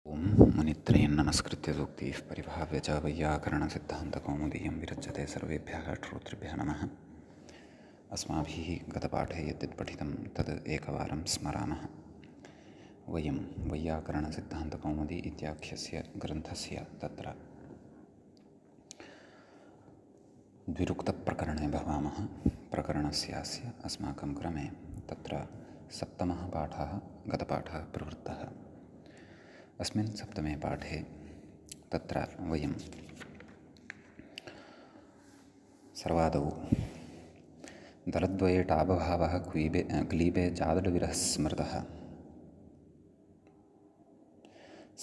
ओम मुनित्रयं नमस्कृत्य सूक्तिः परिभाव्य च वैयाकरणसिद्धान्तकौमुदीयं विरच्यते सर्वेभ्यः श्रोतृभ्यः नमः। अस्माभिः गतपाठे यद्यत् पठितं तद् एकवारं स्मरामः। वयं वैयाकरणसिद्धान्तकौमुदी इत्याख्यस्य ग्रन्थस्य तत्र द्विरुक्तप्रकरणे भवामः। प्रकरणस्यास्य अस्माकं क्रमे तत्र सप्तमः पाठः गतपाठः प्रवृत्तः। अस्मिन् सप्तमे पाठे तत्र वयं सर्वादौ दलद्वये टाबभावः क्लीबे चादडविरः स्मृतः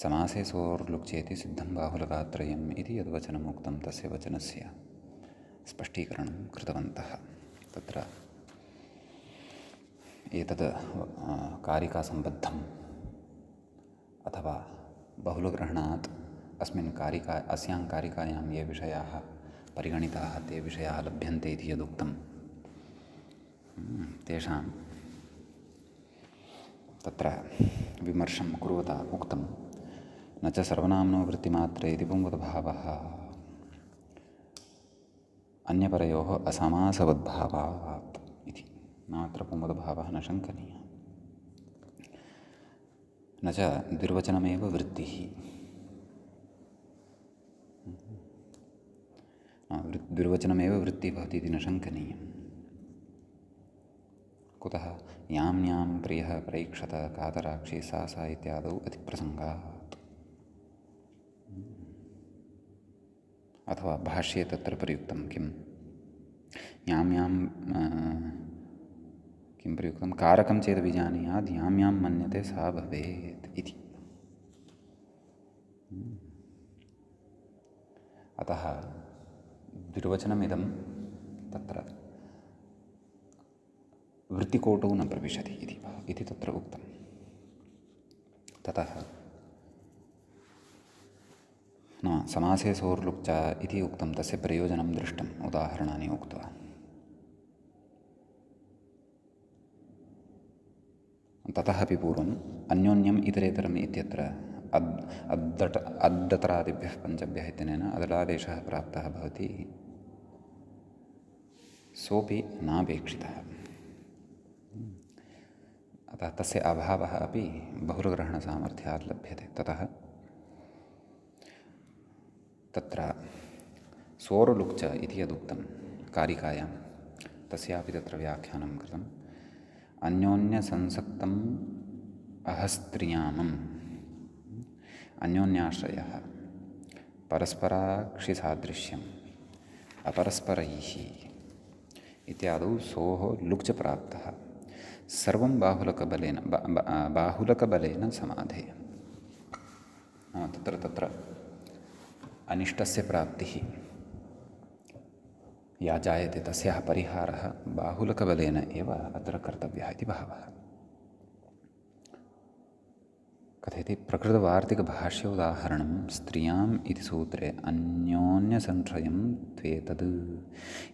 समासे सोर्लुक्चेति सिद्धं बाहुलकात्रयम् इति यद्वचनमुक्तं तस्य वचनस्य स्पष्टीकरणं कृतवन्तः। तत्र एतद् कारिकासम्बद्धम् अथवा बहुलग्रहणात् अस्यां कारिकायां ये विषयाः परिगणिताः ते विषयाः लभ्यन्ते इति यदुक्तं तेषां तत्र विमर्शं कुर्वता उक्तं न च सर्वनाम्नो वृत्तिमात्रे इति पुंवद्भावः अन्यपरयोः असमासवद्भावात् इति। नात्र पुंवद्भावः न शङ्कनीयः। न च द्विर्वचनमेव वृत्तिः। द्विर्वचनमेव वृत्तिः भवति इति न शङ्कनीयम्। कुतः यां यां प्रियः परीक्षत कातराक्षी सा सा इत्यादौ अतिप्रसङ्गात्। अथवा भाष्ये तत्र प्रयुक्तं किं यां यां किं प्रयुक्तं कारकं चेत् विजानीयात् यां यां मन्यते सा भवेत् इति। अतः द्विर्वचनमिदं तत्र वृत्तिकोटौ न प्रविशति इति तत्र उक्तं। ततः न समासे सोर्लुक्च इति उक्तं तस्य प्रयोजनं दृष्टम् उदाहरणानि उक्त्वा। ततः अपि पूर्वम् अन्योन्यम् इतरेतरम् इत्यत्र अड्डतरादिभ्यः पञ्चभ्यः इत्यनेन अदलादेशः प्राप्तः भवति। सोऽपि नापेक्षितः। अतः तस्य अभावः अपि बहुलग्रहणसामर्थ्यात् लभ्यते। ततः तत्र सोरुलुक्च इति यदुक्तं कारिकायां तस्यापि तत्र व्याख्यानं कृतम्। अन्योन्यसंसक्तम् अहस्त्रियामम् अन्योन्याश्रयः परस्पराक्षिसादृश्यम् अपरस्परैः इत्यादौ सोः लुक्च प्राप्तः सर्वं बाहुलकबलेन समाधेय। तत्र अनिष्टस्य प्राप्तिः या जायते तस्याः परिहारः बाहुलकबलेन एव अत्र कर्तव्यः इति भावः। कथयति प्रकृतवार्तिकभाष्योदाहरणं स्त्रियाम् इति सूत्रे अन्योन्यसंशयं त्वेतद्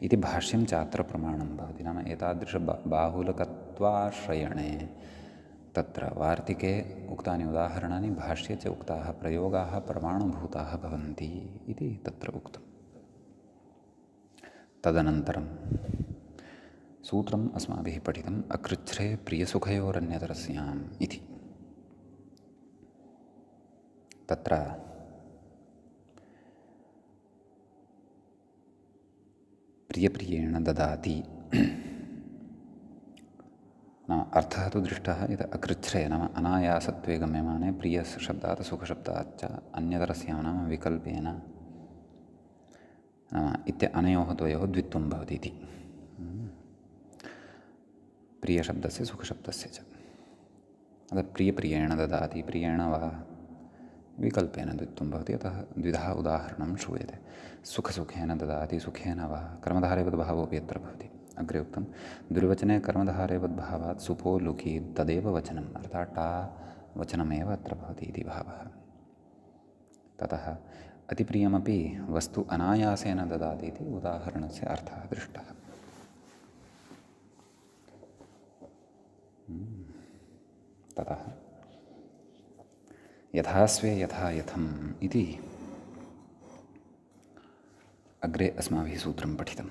इति भाष्यं चात्र प्रमाणं भवति। नाम एतादृश बाहुलकत्वाश्रयणे तत्र वार्तिके उक्तानि उदाहरणानि भाष्ये च उक्ताः प्रयोगाः प्रमाणभूताः भवन्ति इति तत्र उक्तम्। तदनन्तरं सूत्रम् अस्माभिः पठितम् अकृच्छ्रे प्रियसुखयोरन्यतरस्याम् इति। तत्र प्रियप्रियेण ददाति नाम अर्थः तु दृष्टः। यत् अकृच्छ्रे नाम अनायासत्वे गम्यमाने प्रियशब्दात् सुखशब्दाच्च अन्यतरस्यां नाम विकल्पेन अनयोः द्वयोः द्वित्वं भवति इति। प्रियशब्दस्य सुखशब्दस्य च अतः प्रियप्रियेण ददाति प्रियेण वा विकल्पेन द्वित्वं भवति। अतः द्विधा उदाहरणं श्रूयते। सुखसुखेन ददाति सुखेन वा कर्मधारयवद्भावोऽपि यत्र भवति। अग्रे उक्तं द्विर्वचने कर्मधारयवद्भावात् सुपो लुकि तदेव वचनम् अर्थात् टा वचनमेव अत्र भवति इति भावः। ततः अतिप्रियमपि वस्तु अनायासेन ददाति इति उदाहरणस्य अर्थः दृष्टः। ततः यथा स्वे यथा यथम् इति अग्रे अस्माभिः सूत्रं पठितं।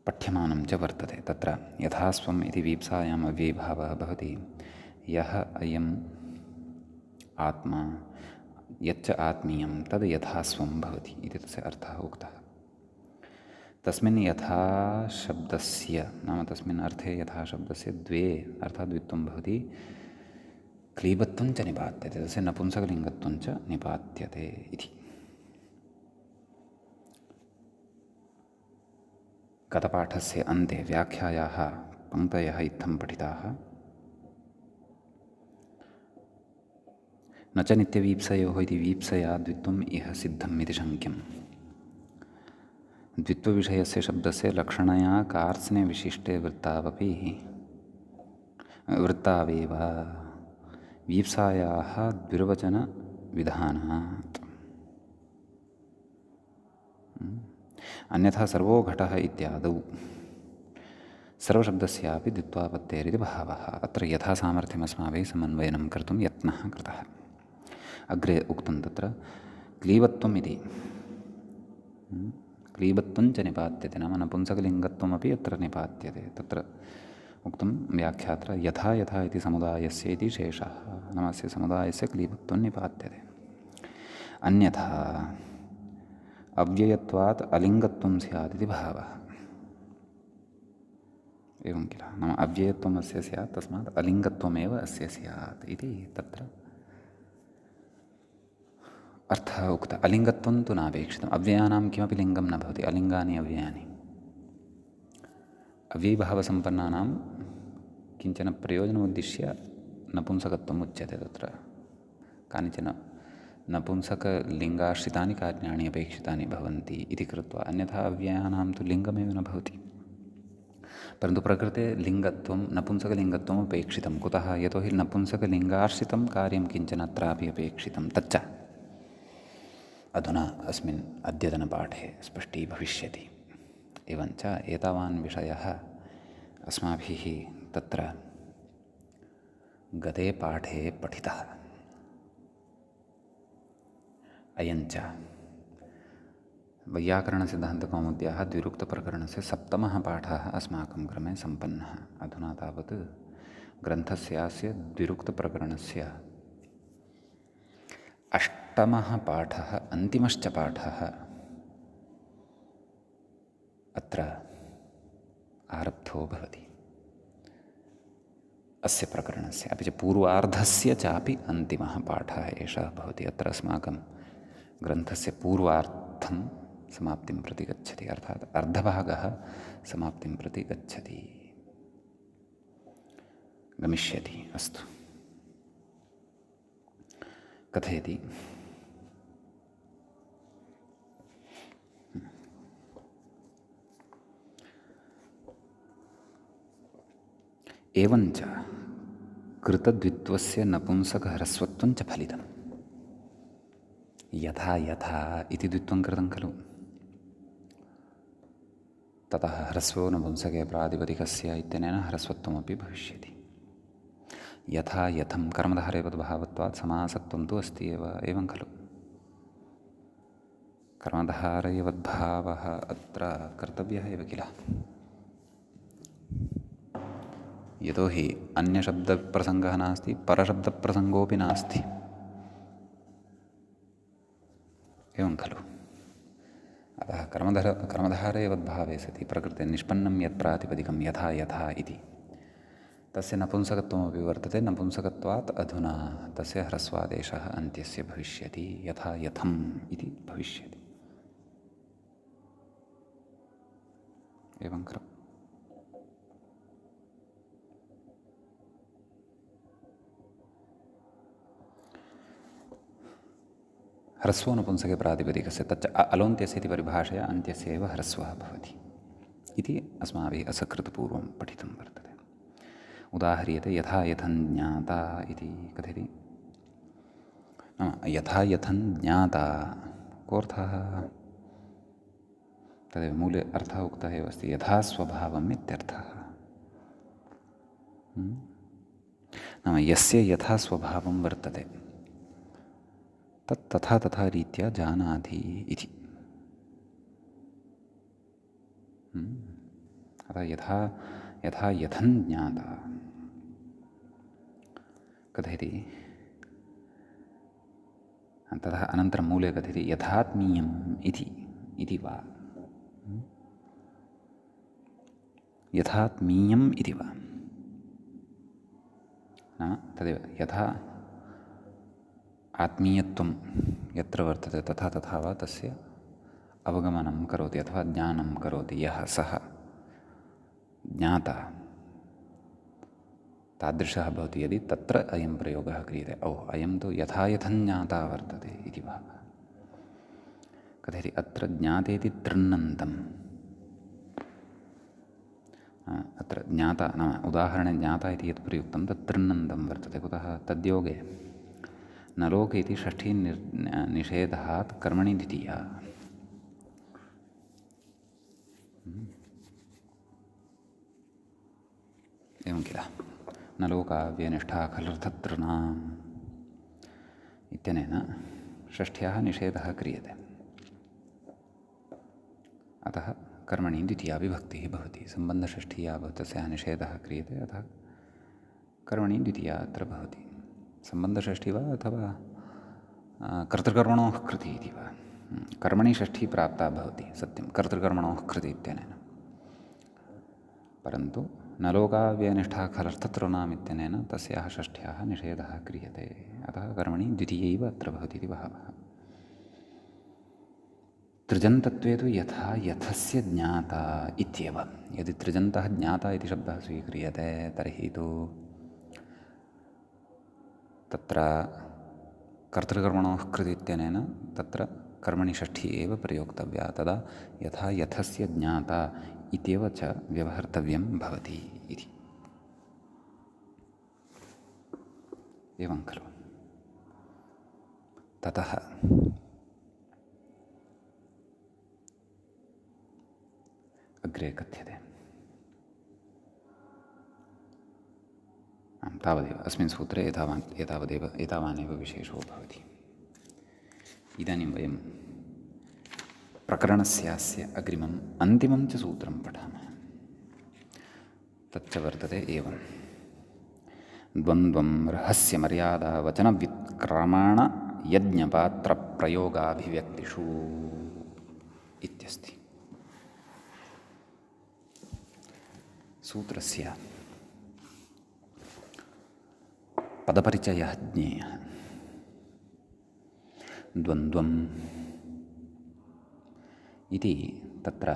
पठ्यमानं च वर्तते। तत्र यथा स्वम् इति वीप्सायाम् अव्ययीभावः भवति। यः अयम् आत्मा यच्च आत्मीयं तद् यथा स्वं भवति इति तस्य अर्थः उक्तः। तस्मिन् यथा शब्दस्य नाम तस्मिन् अर्थे यथा शब्दस्य द्वे अर्थात् द्वित्वं भवति। क्लीबत्वं च निपात्यते, तस्य नपुंसकलिङ्गत्वं च निपात्यते इति। गतपाठस्य अन्ते व्याख्यायाः पङ्क्तयः इत्थं पठिताः। न च नित्यवीप्सयोः इति वीप्सया द्वित्वम् इह सिद्धम् इति शङ्क्यम्। द्वित्वविषयस्य शब्दस्य लक्षणया कार्त्स्ने विशिष्टे वृत्तावेव वीप्सायाः द्विर्वचनविधानात्। अन्यथा सर्वो घटः इत्यादौ सर्वशब्दस्यापि द्वित्वापत्तेरिति भावः। अत्र यथा सामर्थ्यम् अस्माभिः समन्वयनं कर्तुं यत्नः कृतः। अग्रे उक्तं तत्र क्लीबत्वम् इति क्लीबत्वं च निपात्यते नाम नपुंसकलिङ्गत्वमपि अत्र निपात्यते। तत्र उक्तं व्याख्यात्र यथा यथा इति समुदायस्य इति शेषः नाम अस्य समुदायस्य क्लीबत्वं निपात्यते। अन्यथा अव्ययत्वात् अलिङ्गत्वं स्यात् इति भावः। एवं किल, नाम अव्ययत्वम् अस्य स्यात् तस्मात् अलिङ्गत्वमेव अस्य स्यात् इति तत्र अर्थः उक्तः। अलिङ्गत्वं तु नापेक्षितम्। अव्ययानां किमपि लिङ्गं न भवति, अलिङ्गानि अव्ययानि। अव्ययीभावसम्पन्नानां किञ्चन प्रयोजनमुद्दिश्य नपुंसकत्वम् उच्यते। तत्र कानिचन नपुंसकलिङ्गाश्रितानि कार्याणि अपेक्षितानि भवन्ति इति कृत्वा, अन्यथा अव्ययानां तु लिङ्गमेव न भवति। परन्तु प्रकृते लिङ्गत्वं नपुंसकलिङ्गत्वम् अपेक्षितं। कुतः? यतोहि नपुंसकलिङ्गाश्रितं कार्यं किञ्चन अत्रापि अपेक्षितं। तच्च अधुना अस्मिन् अद्यतनपाठे स्पष्टीभविष्यति। एवञ्च एतावान् विषयः अस्माभिः तत्र गते पाठे पठितः। अयञ्च वैयाकरणसिद्धान्तकौमुद्याः द्विरुक्तप्रकरणस्य सप्तमः पाठः अस्माकं क्रमे सम्पन्नः। अधुना तावत् ग्रन्थस्यास्य द्विरुक्तप्रकरणस्य अष्टमः पाठः अन्तिमश्च पाठः अत्र आरब्धो भवति अस्य प्रकरणस्य। अपि च पूर्वार्धस्य चापि अन्तिमः पाठः एषः भवति। अत्र अस्माकं ग्रन्थस्य पूर्वार्थं समाप्तिं प्रति गच्छति, अर्थात् अर्धभागः समाप्तिं प्रति गमिष्यति। अस्तु, कथयति। एवञ्च कृतद्वित्वस्य नपुंसकह्रस्वत्वं च फलितम्। यथा यथा इति द्वित्वं कृतं खलु, ततः ह्रस्वो नपुंसके प्रातिपदिकस्य इत्यनेन ह्रस्वत्वमपि भविष्यति। यथा यथं कर्मधारयवद्भावत्वात् समासत्वं तु अस्ति एव। एवं खलु, कर्मधारयवद्भावः अत्र कर्तव्यः एव किल। यतोहि अन्यशब्दप्रसङ्गः नास्ति, परशब्दप्रसङ्गोऽपि नास्ति। एवं खलु, अतः कर्मधारयवद्भावे सति प्रकृते निष्पन्नं यत् प्रातिपदिकं यथा यथा इति तस्य नपुंसकत्वमपि वर्तते। नपुंसकत्वात् अधुना तस्य ह्रस्वादेशः अन्त्यस्य भविष्यति। यथा यथम् इति भविष्यति। एवं खलु। ह्रस्वो नपुंसके प्रातिपदिकस्य तच्च अलोन्त्यस्य इति परिभाषया अन्त्यस्य एव ह्रस्वः भवति इति अस्माभिः असकृतपूर्वं पठितं वर्तते। उदाह्रियते यथा यथं ज्ञाता इति कथयति। यथा यथं ज्ञाता कोऽर्थः? तदेव मूले अर्थः उक्तः एव अस्ति, यथा स्वभावम् इत्यर्थः। नाम यस्य यथा स्वभावं वर्तते तत् तथा तथा रीत्या जानाति इति। अतः यथा यथा यथं ज्ञाता कथयति, ततः अनन्तरं मूले कथयति यथात्मीयम् इति वा, यथात्मीयम् इति वा, नाम तदेव यथा आत्मीयत्वं यत्र वर्तते तथा तथा वा तस्य अवगमनं करोति अथवा ज्ञानं करोति यः सः ज्ञाता तादृशः भवति यदि तत्र अयं प्रयोगः क्रियते। अयं तु यथा यथं ज्ञाता वर्तते इति भावः। कथयति अत्र ज्ञातेति तृण्णन्तम्, अत्र ज्ञाता नाम उदाहरणे ज्ञाता इति यत् प्रयुक्तं तत् तृण्णन्तं वर्तते। कुतः? तद्योगे न लोके इति षष्ठी निषेधात् कर्मणि द्वितीया। एवं किल, न लोकाव्यनिष्ठा खलर्थतॄणाम् इत्यनेन षष्ठ्याः निषेधः क्रियते। अतः कर्मणि द्वितीया विभक्तिः भवति। सम्बन्धषष्ठी या भवति तस्याः निषेधः क्रियते, अतः कर्मणि द्वितीया अत्र भवति। सम्बन्धषष्ठी वा अथवा कर्तृकर्मणोः कृति इति वा, कर्मणि षष्ठी प्राप्ता भवति सत्यं, कर्तृकर्मणोः कृति इत्यनेन, परन्तु न लोकाव्यनिष्ठा खलर्थतॄणाम् इत्यनेन तस्याः षष्ठ्याः निषेधः क्रियते। अतः कर्मणि द्वितीयैव अत्र भवति इति भावः। तृजन्तत्वे तु यथा यथस्य ज्ञाता इत्येव। यदि तृजन्तः ज्ञाता इति शब्दः स्वीक्रियते तर्हि तु तत्र कर्तृकर्मणोः कृति इत्यनेन तत्र कर्मणि षष्ठी एव प्रयोक्तव्या। तदा यथा यथस्य ज्ञाता इत्येव च व्यवहर्तव्यं भवति इति। एवं खलु। ततः अग्रे कथ्यते। तावदेव अस्मिन् सूत्रे एतावानेव विशेषो भवति। इदानीं वयं प्रकरणस्यास्य अग्रिमम् अन्तिमं च सूत्रं पठामः। तच्च वर्तते एवं: द्वन्द्वं रहस्यमर्यादावचनव्युत्क्रमणयज्ञपात्रप्रयोगाभिव्यक्तिषु इत्यस्ति। सूत्रस्य पदपरिचयः ज्ञेयः। द्वन्द्वम् इति तत्र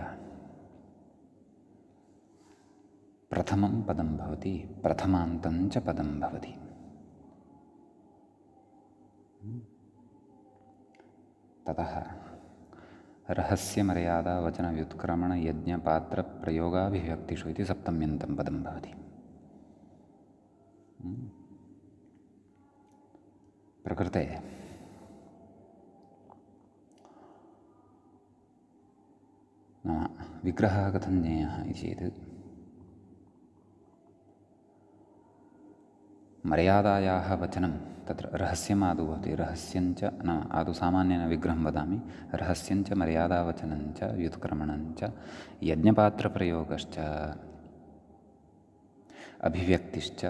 प्रथमं पदं भवति, प्रथमान्तं च पदं भवति। ततः रहस्यमर्यादावचनव्युत्क्रमणयज्ञपात्रप्रयोगाभिव्यक्तिषु इति सप्तम्यन्तं पदं भवति। प्रकृते नाम विग्रहः कथं ज्ञेयः इति चेत् मर्यादायाः वचनं तत्र रहस्यमादौ भवति। रहस्यञ्च नाम आदौ सामान्येन विग्रहं वदामि। रहस्यञ्च मर्यादावचनञ्च व्युत्क्रमणञ्च यज्ञपात्रप्रयोगश्च अभिव्यक्तिश्च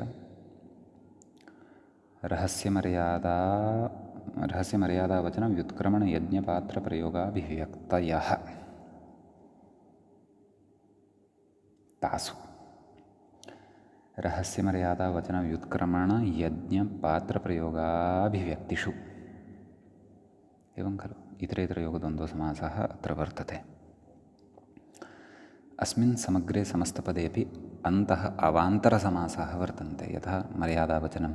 रहस्यमर्यादावचनव्युत्क्रमणयज्ञपात्रप्रयोगाभिव्यक्तयः तासु रहस्यमर्यादावचनव्युत्क्रमणयज्ञपात्रप्रयोगाभिव्यक्तिषु। एवं खलु। इतरेतरयोगद्वन्द्वसमासः अत्र वर्तते। अस्मिन् समग्रे समस्तपदेपि अन्तः अवान्तरसमासाः वर्तन्ते। यथा मर्यादावचनं,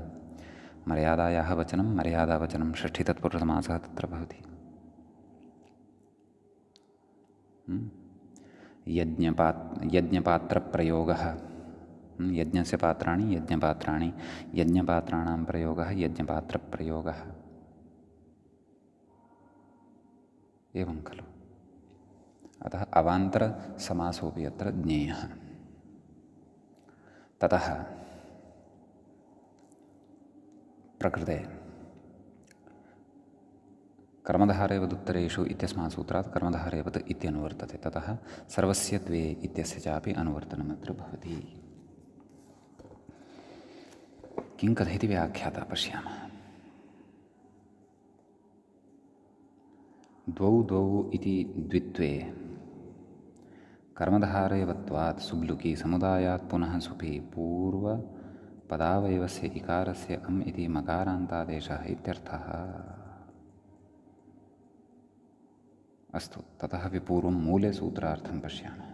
मर्यादायाः वचनं, मर्यादावचनं षष्ठीतत्पुरुषसमासः तत्र भवति। यज्ञपात्रप्रयोगः, यज्ञस्य पात्राणि यज्ञपात्राणि, यज्ञपात्राणां प्रयोगः यज्ञपात्रप्रयोगः। एवं खलु। अतः अवान्तरसमासोऽपि अत्र ज्ञेयः। ततः प्रकृते कर्मधारयवदुत्तरेषु इत्यस्मात् सूत्रात् कर्मधारयवत् इत्यनुवर्तते। ततः सर्वस्य द्वे इत्यस्य चापि अनुवर्तनमत्र भवति। किं कथयति व्याख्याता पश्यामः। द्वौ द्वौ इति द्वित्वे कर्मधारयवत्वात् सुब्लुकि समुदायात् पुनः सुपि पूर्वपदावयवस्य इकारस्य अम् इति मकारान्तादेशः इत्यर्थः। अस्तु, ततः पूर्वं मूले सूत्रार्थं पश्यामः।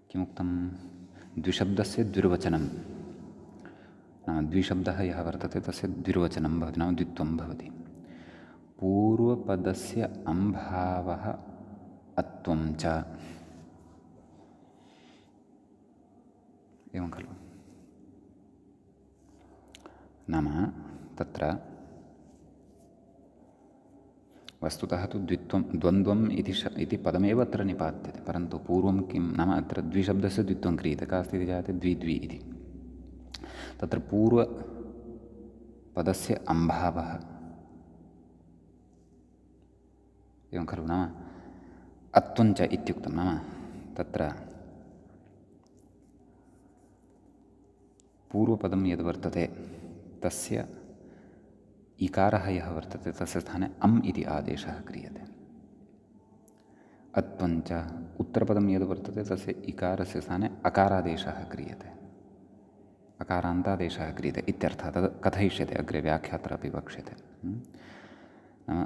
किमुक्तं? द्विशब्दस्य द्विर्वचनं नाम द्विशब्दः यः वर्तते तस्य द्विर्वचनं भवति, नाम द्वित्वं भवति। पूर्वपदस्य अम्भावः अत्वं च, एवं खलु? नाम तत्र वस्तुतः तु द्वन्द्वम् इति पदमेव अत्र निपात्यते, परन्तु पूर्वं किं नाम अत्र द्विशब्दस्य द्वित्वं क्रियते। का अस्ति इति जायते? द्वि इति। तत्र पूर्वपदस्य अम्भावः, एवं खलु? नाम अत्वञ्च इत्युक्तं, नाम तत्र पूर्वपदं यद् वर्तते तस्य इकारः यः वर्तते तस्य स्थाने अम् इति आदेशः क्रियते। अत्वञ्च उत्तरपदं यद् वर्तते तस्य इकारस्य स्थाने अकारादेशः क्रियते, अकारान्तादेशः क्रियते इत्यर्थः। तद् कथयिष्यते अग्रे, व्याख्यात्र अपि वक्ष्यते। नाम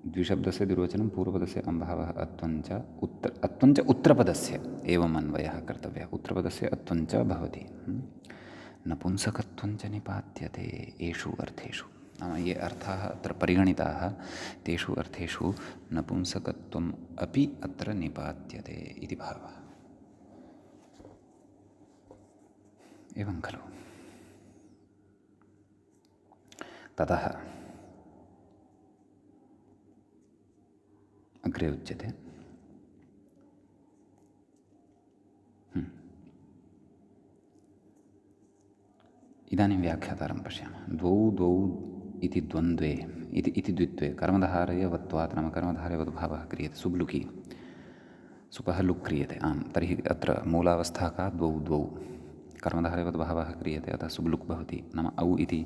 द्विशब्दस्य द्विर्वचनं पूर्वपदस्य अम्भावः अत्वञ्च उत्तरपदस्य एवम् अन्वयः कर्तव्यः। उत्तरपदस्य अत्वञ्च भवति, नपुंसकत्वञ्च निपात्यते एषु अर्थेषु। नाम ये अर्थाः अत्र परिगणिताः तेषु अर्थेषु नपुंसकत्वम् अपि अत्र निपात्यते इति भावः। एवं खलु? ततः अग्रे उच्यते इदानीं व्याख्यातारं पश्यामः। द्वौ इति द्वन्द्वे इति द्वित्वे कर्मधारयवत्वात्, नाम कर्मधारयवद्भावः क्रियते। सुब्लुकि सुपः लुक् क्रियते। आम्, तर्हि अत्र मूलावस्था का? द्वौ कर्मधारयवद्भावः क्रियते, अतः सुब्लुक् भवति। नाम औ इति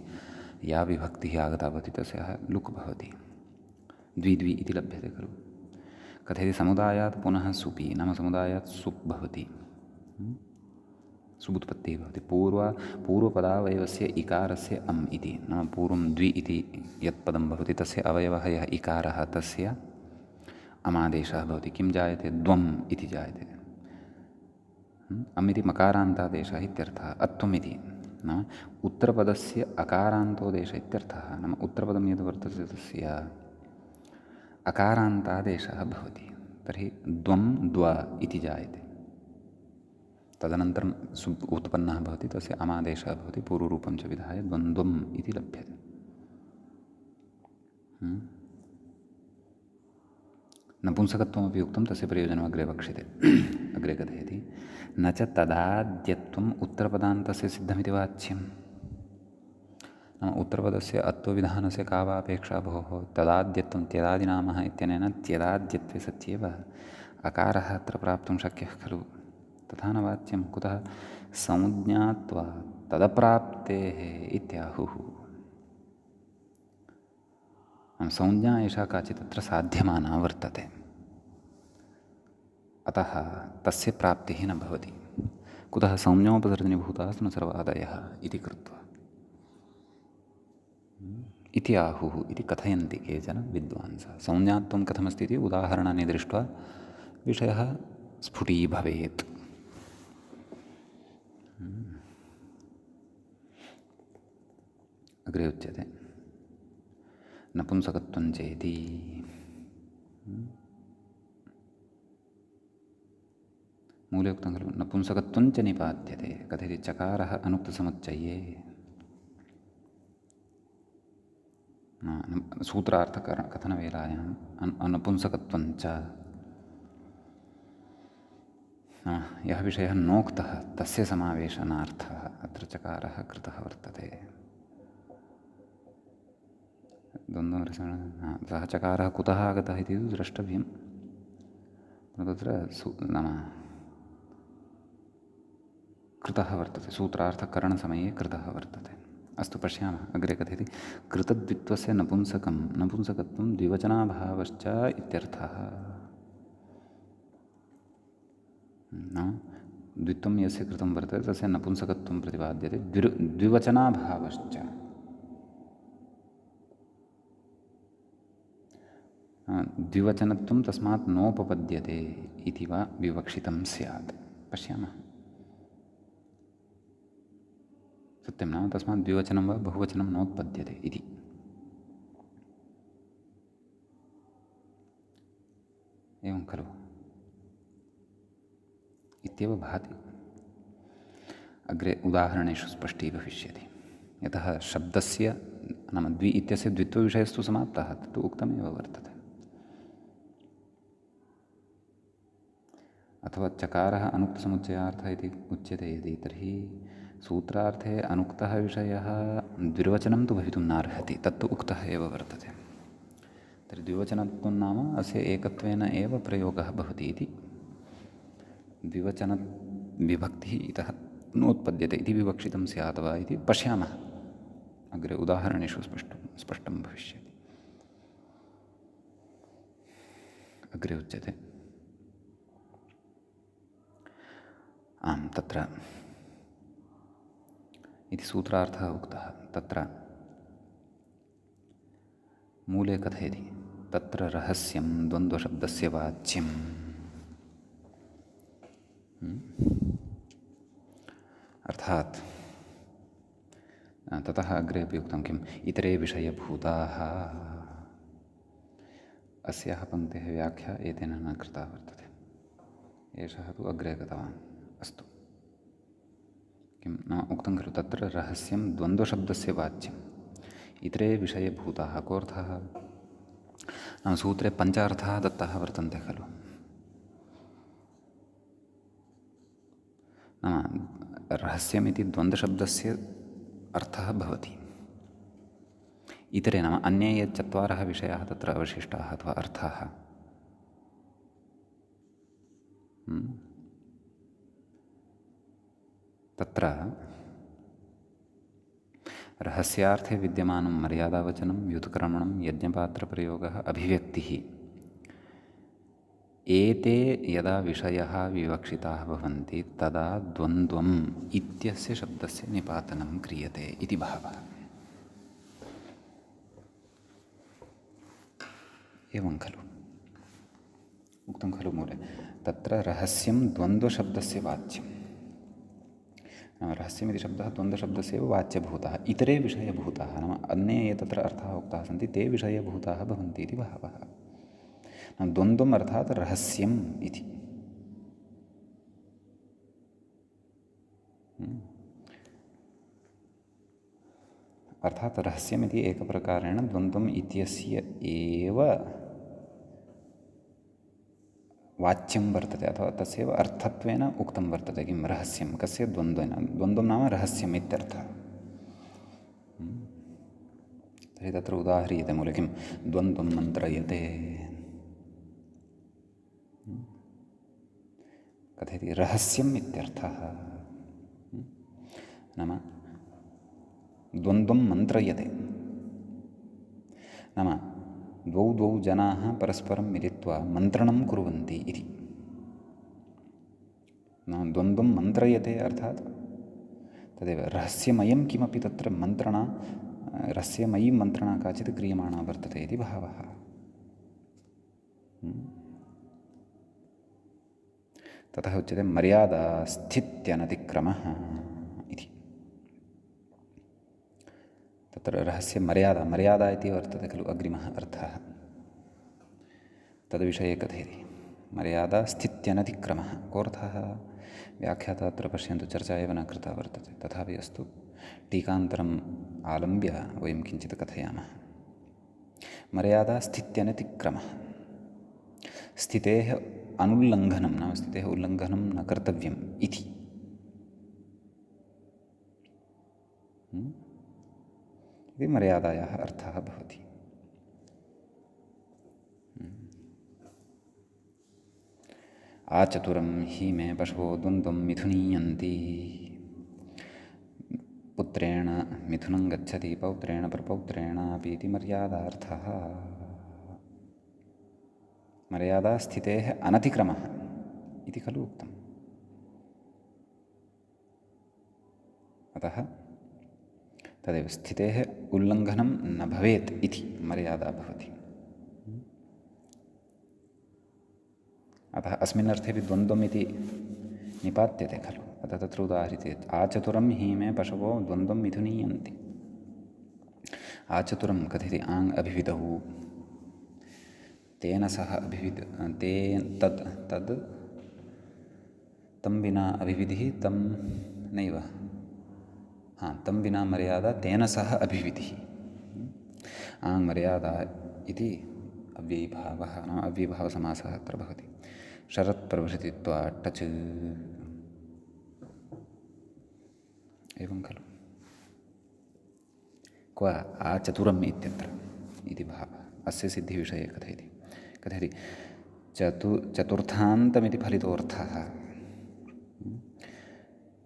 या विभक्तिः आगता भवति तस्याः लुक् भवति। द्वि इति लभ्यते खलु? कथयति? समुदायात् पुनः सुपि, नाम समुदायात् सुप् भवति, सुबुत्पत्तिः भवति। पूर्वपदावयवस्य इकारस्य अम् इति, नाम पूर्वं द्वि इति यत् पदं भवति तस्य अवयवः यः इकारः तस्य अमादेशः भवति। किं जायते? द्वम् इति जायते। अम् इति मकारान्तादेशः इत्यर्थः। अत्वम् इति नाम उत्तरपदस्य अकारान्तोदेशः इत्यर्थः। नाम उत्तरपदं यद् वर्तते तस्य अकारान्तादेशः भवति। तर्हि द्वं द्व इति जायते। तदनन्तरं सुप् उत्पन्नः भवति, तस्य अमादेशः भवति, पूर्वरूपं च विधाय द्वन्द्वम् इति लभ्यते। नपुंसकत्वमपि उक्तं, तस्य प्रयोजनम् अग्रे वक्ष्यते। अग्रे कथयति, न च तदाद्यत्वम् उत्तरपदान्तस्य सिद्धमिति वाच्यं। नाम उत्तरपदस्य अत्वविधानस्य का वा अपेक्षा भोः? तदाद्यत्वं, त्यदादिनामः इत्यनेन त्यदाद्यत्वे सत्येव अकारः अत्र प्राप्तुं शक्यः खलु? तथा न वाच्यं। कुतः? संज्ञात्वा तदप्राप्तेः इत्याहुः। संज्ञा एषा काचित् अत्र साध्यमाना वर्तते, अतः तस्य प्राप्तिः न भवति। कुतः? संज्ञोपसर्जनीभूतास्तु न सर्वादयः इति कृत्वा इति आहुः इति कथयन्ति केचन विद्वांसः। संज्ञात्वं कथमस्ति इति उदाहरणानि दृष्ट्वा विषयः स्फुटीभवेत्। अग्रे उच्यते, नपुंसकत्वं चेति मूले उक्तं खलु? नपुंसकत्वं च निपात्यते। कथयति? चकारः अनुक्तसमुच्चये सूत्रार्थकथनवेलायां नपुंसकत्वं च नाम यः विषयः नोक्तः तस्य समावेशनार्थः अत्र चकारः कृतः वर्तते। सः चकारः कुतः आगतः इति तु द्रष्टव्यं। तत्र नाम कृतः वर्तते, सूत्रार्थकरणसमये कृतः वर्तते। अस्तु पश्यामः, अग्रे कथयति कृतद्वित्वस्य नपुंसकत्वं द्विवचनाभावश्च इत्यर्थः। नाम द्वित्वं यस्य कृतं वर्तते तस्य नपुंसकत्वं प्रतिपाद्यते, द्विवचनाभावश्च। द्विवचनत्वं तस्मात् नोपपद्यते इति वा विवक्षितं स्यात्। पश्यामः, सत्यं नाम तस्मात् द्विवचनं वा बहुवचनं नोत्पद्यते इति। एवं खलु इत्येव भाति। अग्रे उदाहरणेषु स्पष्टीभविष्यति। यतः शब्दस्य नाम द्वि इत्यस्य द्वित्वविषयस्तु समाप्तः, तत्तु उक्तमेव वर्तते। अथवा चकारः अनुक्तसमुच्चयार्थः इति उच्यते यदि, तर्हि सूत्रार्थे अनुक्तः विषयः द्विर्वचनं तु भवितुं नार्हति, तत्तु उक्तः एव वर्तते। तर्हि द्विवचनत्वं नाम अस्य एकत्वेन एव प्रयोगः भवति इति। द्विवचनविभक्तिः इतः नोत्पद्यते इति विवक्षितं स्यात् वा इति पश्यामः। अग्रे उदाहरणेषु स्पष्टं भविष्यति। अग्रे उच्यते तत्र इति सूत्रार्थः उक्तः। तत्र मूले कथयति तत्र रहस्यं द्वन्द्वशब्दस्य वाच्यम्। अर्थात् ततः अग्रे अपि उक्तं किम् इतरे विषयभूताः। अस्याः पङ्क्तेः व्याख्या एतेन न कृता वर्तते, एषः तु अग्रे गतवान्। अस्तु, किं नाम उक्तं खलु तत्र रहस्यं द्वन्द्वशब्दस्य वाच्यम्, इतरे विषयभूताः। कोऽर्थः? नाम सूत्रे पञ्च अर्थाः दत्ताः वर्तन्ते खलु। नाम रहस्यमिति द्वन्द्वशब्दस्य अर्थः भवति। इतरे नाम अन्ये ये चत्वारः विषयाः तत्र अवशिष्टाः अथवा अर्थाः, तत्र रहस्यार्थे विद्यमानं मर्यादावचनं, व्युत्क्रमणं, यज्ञपात्रप्रयोगः, अभिव्यक्तिः, एते यदा विषयाः विवक्षिताः भवन्ति तदा द्वन्द्वम् इत्यस्य शब्दस्य निपातनं क्रियते इति भावः। एवं खलु उक्तं खलु मूले तत्र रहस्यं द्वन्द्वशब्दस्य वाच्यं। रहस्यमिति शब्दः द्वन्द्वशब्दस्य एव वाच्यभूतः। इतरे विषयभूताः नाम अन्ये ये तत्र अर्थाः उक्ताः सन्ति ते विषयभूताः भवन्ति इति भावः। नाम द्वन्द्वम् अर्थात् रहस्यम् इति। अर्थात् रहस्यमिति एकप्रकारेण द्वन्द्वम् इत्यस्य एव वाच्यं वर्तते, अथवा तस्यैव अर्थत्वेन उक्तं वर्तते। किं रहस्यं कस्य? द्वन्द्वेन। द्वन्द्वं नाम रहस्यम् इत्यर्थः। तर्हि तत्र उदाह्रियते मूले किं द्वन्द्वं मन्त्रयते। कथयति रहस्यम् इत्यर्थः। नाम द्वन्द्वं मन्त्रयते नाम द्वौ जनाः परस्परं मिलित्वा मन्त्रणं कुर्वन्ति इति। नाम द्वन्द्वं मन्त्रयते अर्थात् तदेव रहस्यमयं किमपि तत्र मन्त्रणा, रहस्यमयी मन्त्रणा काचित् क्रियमाणा वर्तते इति भावः। ततः उच्यते मर्यादास्थित्यनतिक्रमः इति। तत्र रहस्य मर्यादा इति वर्तते खलु अग्रिमः अर्थः। तद्विषये कथयति मर्यादास्थित्यनतिक्रमः। कोऽर्थः? व्याख्याता अत्र पश्यन्तु, चर्चा एव न कृता वर्तते, तथापि अस्तु, टीकान्तरम् आलम्ब्य वयं किञ्चित् कथयामः। मर्यादास्थित्यनतिक्रमः, स्थितेः अनुल्लङ्घनं नाम स्थितेः उल्लङ्घनं न कर्तव्यम् इति। इति मर्यादायाः अर्थः भवति। आचतुरं हि मे पशवो द्वन्द्वं मिथुनीयन्ति। पुत्रेण मिथुनं गच्छति पौत्रेण प्रपौत्रेणापि इति मर्यादार्थः। मर्यादा स्थितेः अनतिक्रमः इति खलु उक्तम्। अतः तदेव स्थितेः उल्लङ्घनं न भवेत् इति मर्यादा भवति। अतः अस्मिन् अर्थेपि द्वन्द्वम् इति निपात्यते खलु। अतः तत्र उदाहृते आचतुरं हि मे पशवो द्वन्द्वं मिथुनीयन्ति। आचतुरं कथयति आङ् अभिविधौ तेन सह तद् तं विना अभिविधिः तं नैव तं विना मर्यादा तेन सह अभिविधिः। आङ् मर्यादा इति अव्ययीभावः नाम अव्ययीभावसमासः अत्र भवति। शरत्प्रभृतित्वा टच् एवं खलु। क्व आचतुरम् इत्यत्र इति भावः अस्य सिद्धिविषये कथयति। चतुर्थान्तमिति फलितोऽर्थः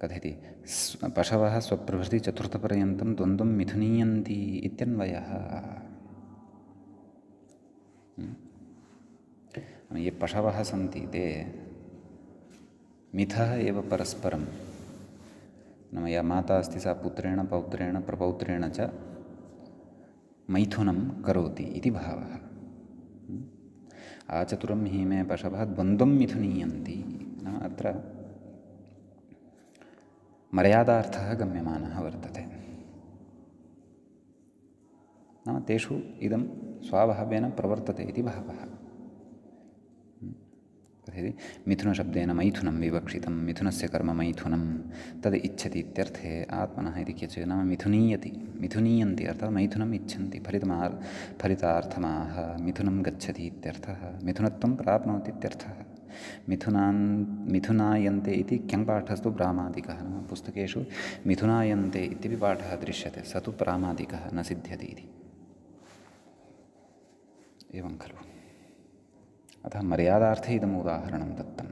कथयति। पशवः स्वप्रभृति चतुर्थपर्यन्तं द्वन्द्वं मिथुनीयन्ति इत्यन्वयः। ये पशवः सन्ति ते मिथः एव परस्परं नाम या माता अस्ति सा पुत्रेण पौत्रेण प्रपौत्रेण च मैथुनं करोति इति भावः। आचतुरं हि मे पशवः द्वन्द्वं मिथुनीयन्ति नाम अत्र मर्यादार्थः गम्यमानः वर्तते। नाम तेषु इदं स्वाभावेन प्रवर्तते इति भावः। कथयति मिथुनशब्देन मैथुनं विवक्षितं। मिथुनस्य कर्म मैथुनं तद् इच्छति इत्यर्थे आत्मनः इति केचन नाम मिथुनीयन्ति अर्थात् मैथुनम् इच्छन्ति। फलितार्थमाह मिथुनं गच्छति इत्यर्थः। मिथुनत्वं प्राप्नोति इत्यर्थः। मिथुनायन्ते इति क्यङ्पाठस्तु प्रामादिकः नाम पुस्तकेषु मिथुनायन्ते इत्यपि पाठः दृश्यते। स तु प्रामादिकः न सिद्ध्यति इति। एवं खलु। अतः मर्यादार्थे इदम् उदाहरणं दत्तम्।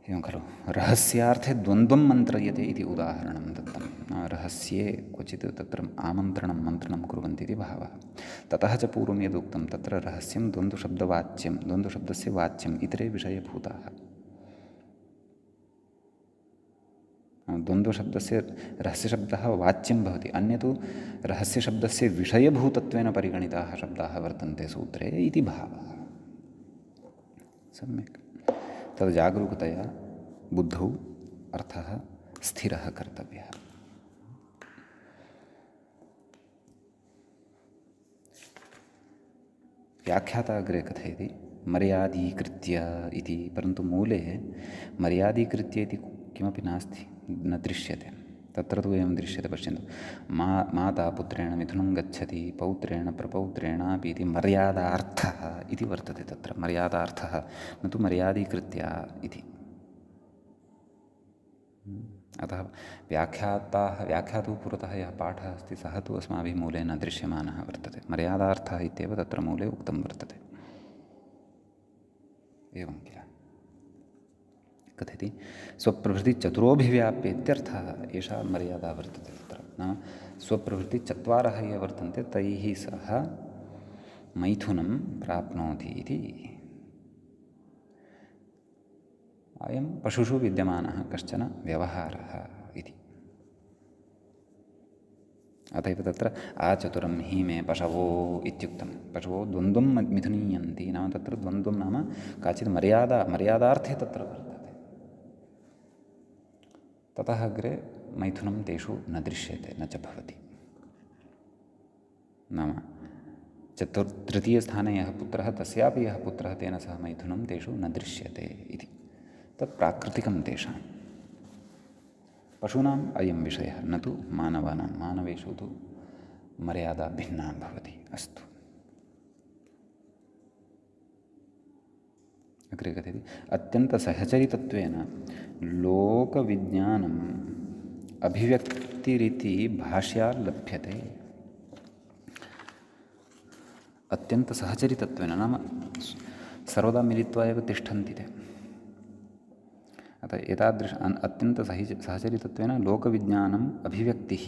एवं खलु। रहस्यार्थे द्वन्द्वं मन्त्रयते इति उदाहरणं दत्तं। रहस्ये क्वचित् तत्र आमन्त्रणं मन्त्रणं कुर्वन्ति इति भावः। ततः च पूर्वं यदुक्तं तत्र रहस्यं द्वन्द्वशब्दवाच्यं द्वन्द्वशब्दस्य वाच्यम् इतरे विषयभूताः। द्वन्द्वशब्दस्य रहस्यशब्दः वाच्यं भवति। अन्यतु रहस्यशब्दस्य विषयभूतत्वेन परिगणिताः शब्दाः वर्तन्ते सूत्रे इति भावः। सम्यक्। तद् जागरूकतया बुद्धौ अर्थः स्थिरः कर्तव्यः। व्याख्याता अग्रे कथयति मर्यादीकृत्य इति। परन्तु मूले मर्यादीकृत्य इति किमपि नास्ति, न दृश्यते। तत्र तु एवं दृश्यते, पश्यन्तु। माता पुत्रेण मिथुनं गच्छति पौत्रेण प्रपौत्रेणापि इति मर्यादार्थः इति वर्तते। तत्र मर्यादार्थः न तु मर्यादीकृत्य इति। अतः व्याख्यातुः पुरतः यः पाठः अस्ति सः तु अस्माभिः मूले न दृश्यमानः वर्तते। मर्यादार्थः इत्येव तत्र मूले उक्तं वर्तते। एवं किल। कथयति स्वप्रभृति चतुरोऽभिव्याप्य इत्यर्थः। एषा मर्यादा वर्तते तत्र। नाम स्वप्रभृति चत्वारः ये वर्तन्ते तैः सह मैथुनं प्राप्नोति इति। अयं पशुषु विद्यमानः कश्चन व्यवहारः इति। अत एव तत्र आचतुरं हि मे पशवो इत्युक्तं। पशवो द्वन्द्वं मिथुनीयन्ति नाम तत्र द्वन्द्वं नाम काचित् मर्यादार्थे तत्र वर्तते। ततः अग्रे मैथुनं तेषु न दृश्यते, न च भवति। नाम तृतीयस्थाने यः पुत्रः तस्यापि यः पुत्रः तेन सह मैथुनं तेषु न दृश्यते इति। तत् प्राकृतिकं तेषां। पशूनाम् अयं विषयः, न तु मानवानां। मानवेषु तु मर्यादा भिन्ना भवति। अस्तु। अग्रे कथयति अत्यन्तसहचरितत्वेन लोकविज्ञानम् अभिव्यक्तिरिति भाष्यात् लभ्यते। अत्यन्तसहचरितत्वेन नाम सर्वदा मिलित्वा एव तिष्ठन्ति ते। अतः एतादृश अत्यन्तसहचरितत्वेन लोकविज्ञानम् अभिव्यक्तिः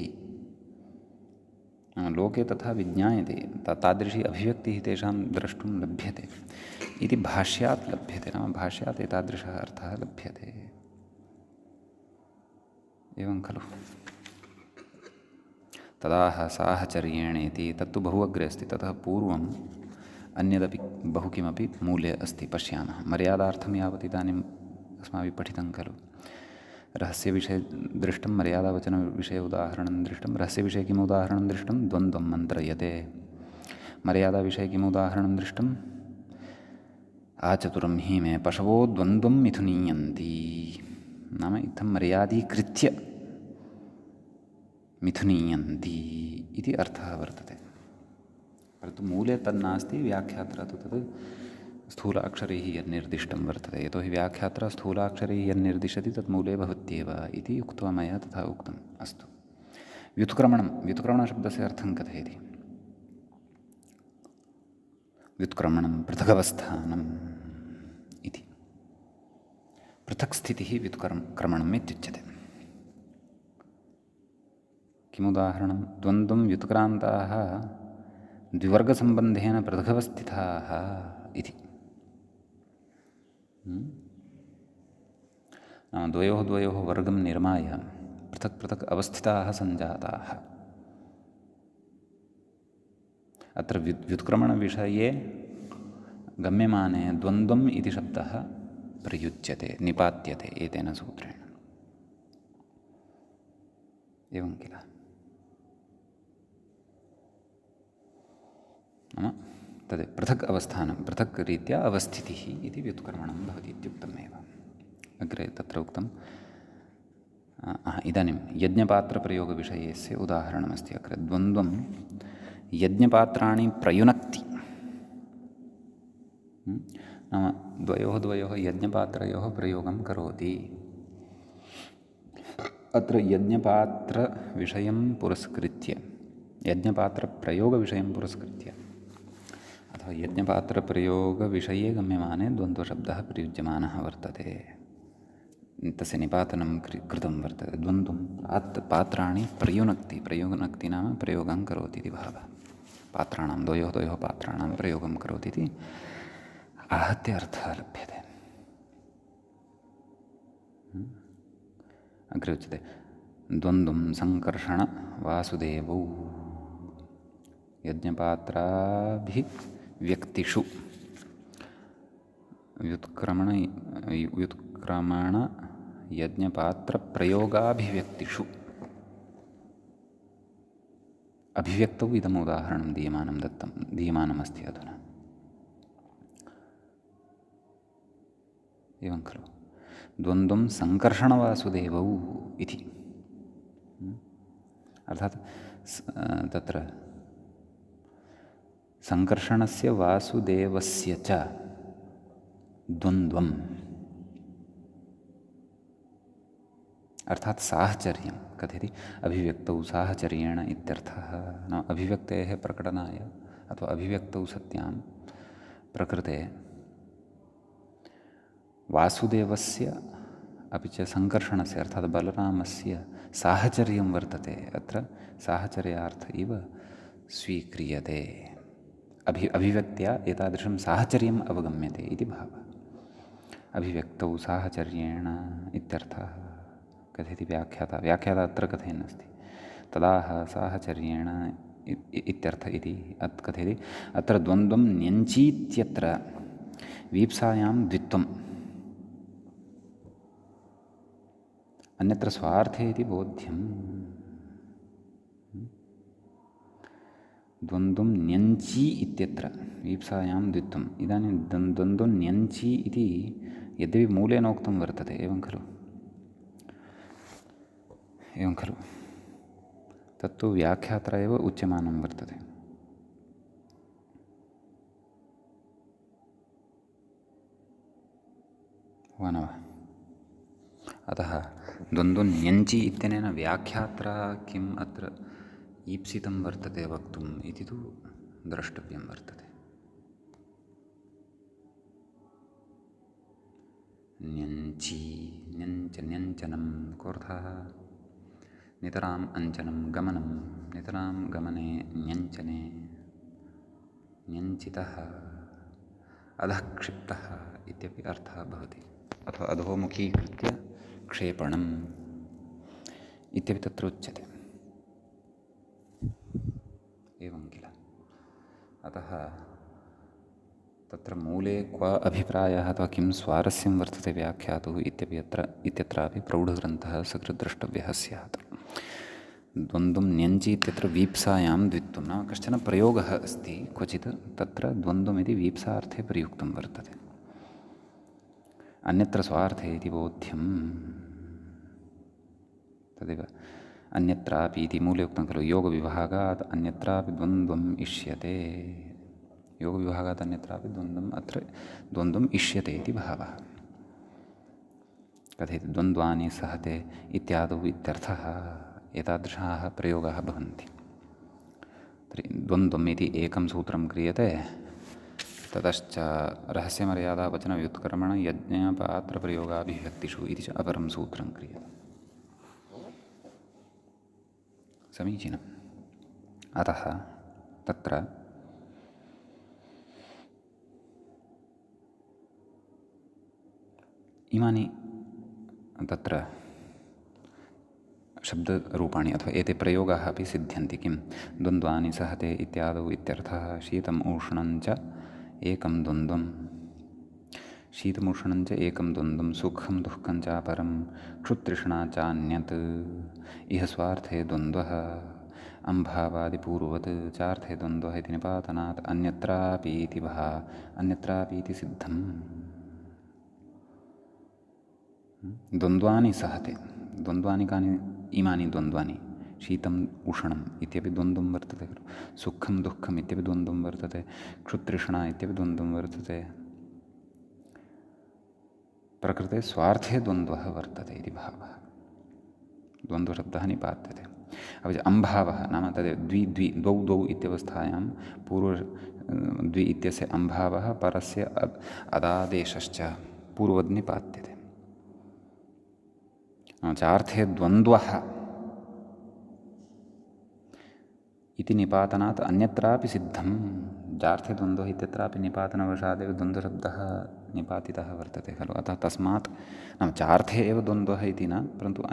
लोके तथा विज्ञायते तादृशी अभिव्यक्तिः तेषां द्रष्टुं लभ्यते इति भाष्यात् लभ्यते। नाम भाष्यात् एतादृशः अर्थः लभ्यते। एवं खलु तदाह साहचर्येणेति तत्तु बहु अग्रे अस्ति। ततः पूर्वम् अन्यदपि बहु किमपि मूले अस्ति, पश्यामः। मर्यादार्थं यावत् इदानीम् अस्माभिः पठितं खलु। रहस्यविषये दृष्टं, मर्यादावचनविषये उदाहरणं दृष्टं। रहस्यविषये किम् उदाहरणं दृष्टं? द्वन्द्वं मन्त्रयते। मर्यादाविषये किम् उदाहरणं दृष्टं? आचतुरं हि मे पशवो द्वन्द्वं मिथुनीयन्ति। नाम इत्थं मर्यादीकृत्य मिथुनीयन्ति इति अर्थः वर्तते। परन्तु मूले तन्नास्ति। व्याख्यात्रा तु तद् स्थूलाक्षरैः यन्निर्दिष्टं वर्तते। यतोहि व्याख्यात्रा स्थूलाक्षरैः यन्निर्दिशति तत् मूले भवत्येव इति उक्त्वा मया तथा उक्तम्। अस्तु, व्युत्क्रमणं। व्युत्क्रमणशब्दस्य अर्थं कथयति। व्युत्क्रमणं पृथगवस्थानम् इति। पृथक् स्थितिः व्युत्क्रमणम् इत्युच्यते। किमुदाहरणं? द्वन्द्वं व्युत्क्रान्ताः द्विवर्गसम्बन्धेन पृथगवस्थिताः इति। नाम द्वयोः वर्गं निर्माय पृथक् पृथक् अवस्थिताः सञ्जाताः। अत्र व्युत्क्रमणविषये गम्यमाने द्वन्द्वम् इति शब्दः प्रयुज्यते, निपात्यते एतेन सूत्रेण। एवं किल? नाम तद् पृथक् अवस्थानं, पृथक् रीत्या अवस्थितिः इति व्युत्क्रमणं भवति इत्युक्तमेव। अग्रे तत्र उक्तं। इदानीं यज्ञपात्रप्रयोगविषयस्य उदाहरणमस्ति। अग्रे द्वन्द्वं यज्ञपात्राणि प्रयुनक्ति। नाम द्वयोः यज्ञपात्रयोः प्रयोगं करोति। अत्र यज्ञपात्रविषयं पुरस्कृत्य, यज्ञपात्रप्रयोगविषयं पुरस्कृत्य अथवा यज्ञपात्रप्रयोगविषये गम्यमाने द्वन्द्वशब्दः प्रयुज्यमानः वर्तते। तस्य निपातनं कृतं वर्तते। द्वन्द्वं पात्राणि प्रयुनक्ति। प्रयुनक्ति नाम प्रयोगं करोति इति भावः। पात्राणां द्वयोः पात्राणां प्रयोगं करोति इति आहत्य अर्थः लभ्यते। अग्रे उच्यते द्वन्द्वं सङ्कर्षणवासुदेवौ यज्ञपात्राभिव्यक्तिषु व्युत्क्रमण यज्ञपात्रप्रयोगाभिव्यक्तिषु। अभिव्यक्तौ इदम् उदाहरणं दीयमानमस्ति अधुना। एवं खलु द्वन्द्वं सङ्कर्षणवासुदेवौ इति। अर्थात् तत्र सङ्कर्षणस्य वासुदेवस्य च द्वन्द्वम् अर्थात् साहचर्यं कथयति। अभिव्यक्तौ साहचर्येण इत्यर्थः। नाम अभिव्यक्तेः प्रकटनाय अथवा अभिव्यक्तौ सत्यां प्रकृते वासुदेवस्य अपि च सङ्कर्षणस्य अर्थात् बलरामस्य साहचर्यं वर्तते। अत्र साहचर्यार्थ इव स्वीक्रियते। अभिव्यक्त्या एतादृशं साहचर्यम् अवगम्यते इति भावः। अभिव्यक्तौ साहचर्येण इत्यर्थः कथयति व्याख्याता। अत्र कथयन्नस्ति। तदाह साहचर्येण इत्यर्थ इति कथयति। अत्र द्वन्द्वं न्यञ्चीत्यत्र वीप्सायां द्वित्वम्, अन्यत्र स्वार्थे इति बोध्यम्। द्वन्द्वं न्यञ्ची इत्यत्र वीप्सायां द्वित्वम्। इदानीं द्वन्द्वं न्यञ्ची इति यद्यपि मूलेनोक्तं वर्तते। एवं खलु तत्तु व्याख्यात्रा एव उच्यमानं वर्तते। वा न वा? अतः द्वन्द्वन्यञ्चि इत्यनेन व्याख्यात्रा किम् अत्र ईप्सितं वर्तते वक्तुम् इति तु द्रष्टव्यं वर्तते। न्यञ्ची न्यञ्चनं कोऽर्थः? नितराम् अञ्चनं गमनं, नितरां गमने न्यञ्चने, न्यञ्चितः अधः क्षिप्तः इत्यपि अर्थः भवति, अथवा अधोमुखीकृत्य क्षेपणम् इत्यपि तत्र उच्यते। एवं किल? अतः तत्र मूले क्व अभिप्रायः अथवा किं स्वारस्यं वर्तते व्याख्यातुः इत्यत्रापि प्रौढग्रन्थः सकृद्द्रष्टव्यः स्यात्। द्वन्द्वं न्यञ्चि इत्यत्र वीप्सायां द्वित्वं नाम कश्चन प्रयोगः अस्ति क्वचित्, तत्र द्वन्द्वमिति वीप्सार्थे प्रयुक्तं वर्तते। अन्यत्र स्वार्थे इति बोध्यं तदेव अन्यत्रापि इति मूले उक्तं खलु, योगविभागात् अन्यत्रापि द्वन्द्वम् इष्यते, योगविभागात् अन्यत्रापि द्वन्द्वम् अत्र द्वन्द्वम् इष्यते इति भावः। कथयति द्वन्द्वानि सहते इत्यादौ इत्यर्थः, एतादृशाः प्रयोगाः भवन्ति। तर्हि द्वन्द्वम् इति एकं सूत्रं क्रियते, ततश्च रहस्यमर्यादावचनव्युत्कर्मण यज्ञपात्रप्रयोगाभिव्यक्तिषु इति च अपरं सूत्रं क्रियते। समीचीनम्। अतः तत्र इमानि तत्र शब्दरूपाणि अथवा एते प्रयोगाः अपि सिद्ध्यन्ति। किं? द्वन्द्वानि सहते इत्यादौ इत्यर्थः। शीतम् उष्णञ्च एकं द्वन्द्वं, शीतमुष्णञ्च एकं द्वन्द्वं, सुखं दुःखं च परं, क्षुत्तृष्णा चान्यत्, इह स्वार्थे द्वन्द्वः, अम्भावादिपूर्ववत् चार्थे द्वन्द्वः इति निपातनात् अन्यत्रापीति अन्यत्रापीति सिद्धम्। द्वन्द्वानि सहते, द्वन्द्वानि कानि? इमानि द्वन्द्वानि, शीतम् उष्णम् इत्यपि द्वन्द्वं वर्तते खलु, सुखं दुःखम् इत्यपि द्वन्द्वं वर्तते, क्षुत्तृष्णा इत्यपि द्वन्द्वं वर्तते। प्रकृते स्वार्थे द्वन्द्वः वर्तते इति भावः, द्वन्द्वशब्दः निपात्यते। अपि च अम्भावः नाम तदेव द्वौ इत्यवस्थायां पूर्व द्वि इत्यस्य अम्भावः परस्य अदादेशश्च पूर्ववद् निपात्यते। चार्थे द्वन्द्वः इति निपातनात् अन्यत्रापि सिद्धं। चार्थे द्वन्द्वः इत्यत्रापि निपातनवशादेव द्वन्द्वशब्दः निपातितः वर्तते खलु। अतः तस्मात् नाम चार्थे एव द्वन्द्वः इति न, परन्तु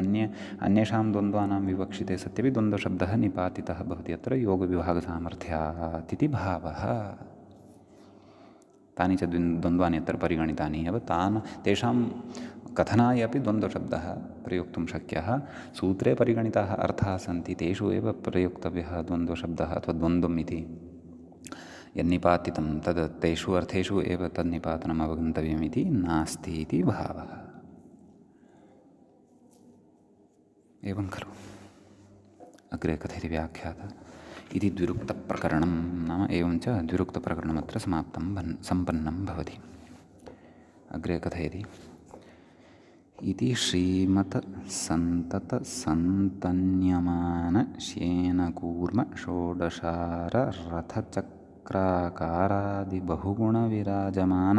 अन्येषां द्वन्द्वानां विवक्षिते सत्यपि द्वन्द्वशब्दः निपातितः भवति। अत्र योगविभागसामर्थ्यात् इति भावः। तानि च द्वन्द्वानि अत्र परिगणितानि एव, तेषां कथनाय अपि द्वन्द्वशब्दः प्रयोक्तुं शक्यः। सूत्रे परिगणिताः अर्थाः सन्ति, तेषु एव प्रयोक्तव्यः द्वन्द्वशब्दः अथवा द्वन्द्वम् इति यन्निपातितं तद् तेषु अर्थेषु एव तन्निपातनम् अवगन्तव्यमिति नास्ति इति भावः। एवं खलु। अग्रे कथयति व्याख्याता इति द्विरुक्तप्रकरणं नाम एवं च द्विरुक्तप्रकरणमत्र सम्पन्नं भवति। अग्रे कथयति इति श्रीमत्सन्ततसन्तन्यमानश्येनकूर्म षोडशाररथचक्राकारादिबहुगुणविराजमान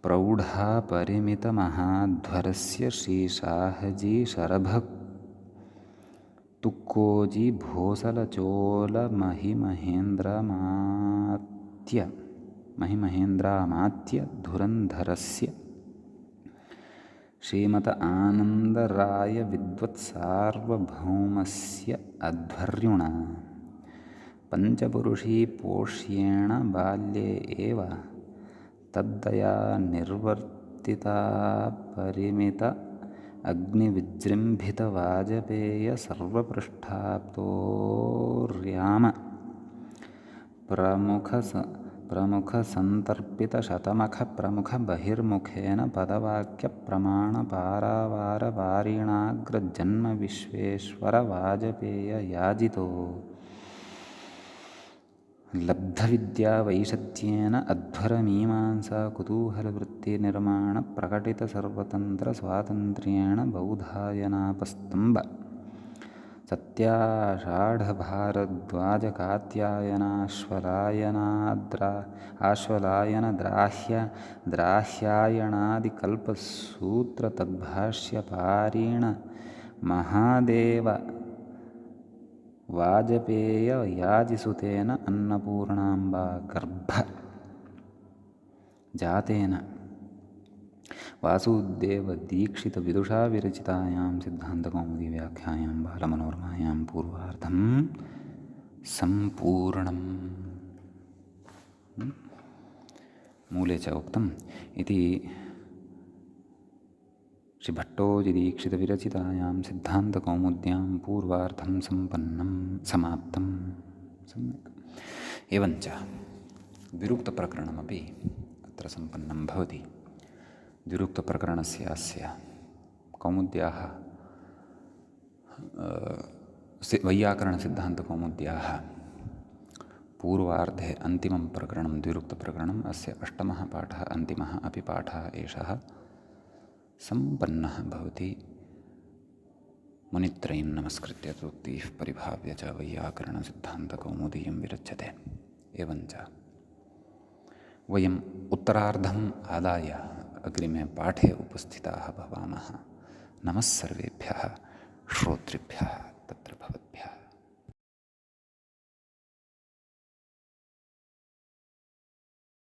प्रौढापरिमितमहाध्वरस्य श्रीशाहजीशरभतुक्कोजी भोसलचोलमहिमहेन्द्रामात्य धुरन्धरस्य श्रीमत आनन्दरायविद्वत्सार्वभौमस्य अध्वर्युणा पञ्चपुरुषी पोष्येण बाल्ये एव तद्दया निर्वर्तिता परिमित अग्निविजृम्भितवाजपेय सर्वपृष्ठाप्तोर्याम प्रमुखसन्तर्पितशतमखप्रमुखबहिर्मुखेन पदवाक्यप्रमाणपारावारवारिणाग्रजन्मविश्वेश्वरवाजपेययाजितो लब्धविद्यावैशत्येन अध्वरमीमांसाकुतूहलवृत्ति मूर्तिनिर्माणप्रकटितसर्वतन्त्रस्वातन्त्र्येण बौधायनापस्तम्भ आश्वलायनाद्राह्यायणादिकल्पसूत्रतद्भाष्यपारिण महादेव वाजपेययाजिसुतेन अन्नपूर्णाम्बा गर्भ जातेन वासुदेवदीक्षितविदुषा विरचितायां सिद्धान्तकौमुदीव्याख्यायां बालमनोरमायां पूर्वार्धं सम्पूर्णम्। मूले च उक्तम् इति श्रीभट्टोजिदीक्षितविरचितायां सिद्धान्तकौमुद्यां पूर्वार्धं समाप्तं। सम्यक्। एवञ्च द्विरुक्तप्रकरणमपि अत्र सम्पन्नं भवति। द्विरुक्तप्रकरणस्य अस्य कौमुद्याः वैयाकरणसिद्धान्तकौमुद्याः पूर्वार्धे अन्तिमं प्रकरणं द्विरुक्तप्रकरणम् अस्य अष्टमः पाठः अन्तिमः अपि पाठः एषः सम्पन्नः भवति। मुनित्रयं नमस्कृत्य सूक्तिः परिभाव्य च वैयाकरणसिद्धान्तकौमुदीयं विरच्यते। एवञ्च वयम् उत्तरार्धम् आदाय अग्रिमे पाठे उपस्थिताः भवामः। नमः सर्वेभ्यः श्रोतृभ्यः तत्र भवद्भ्यः।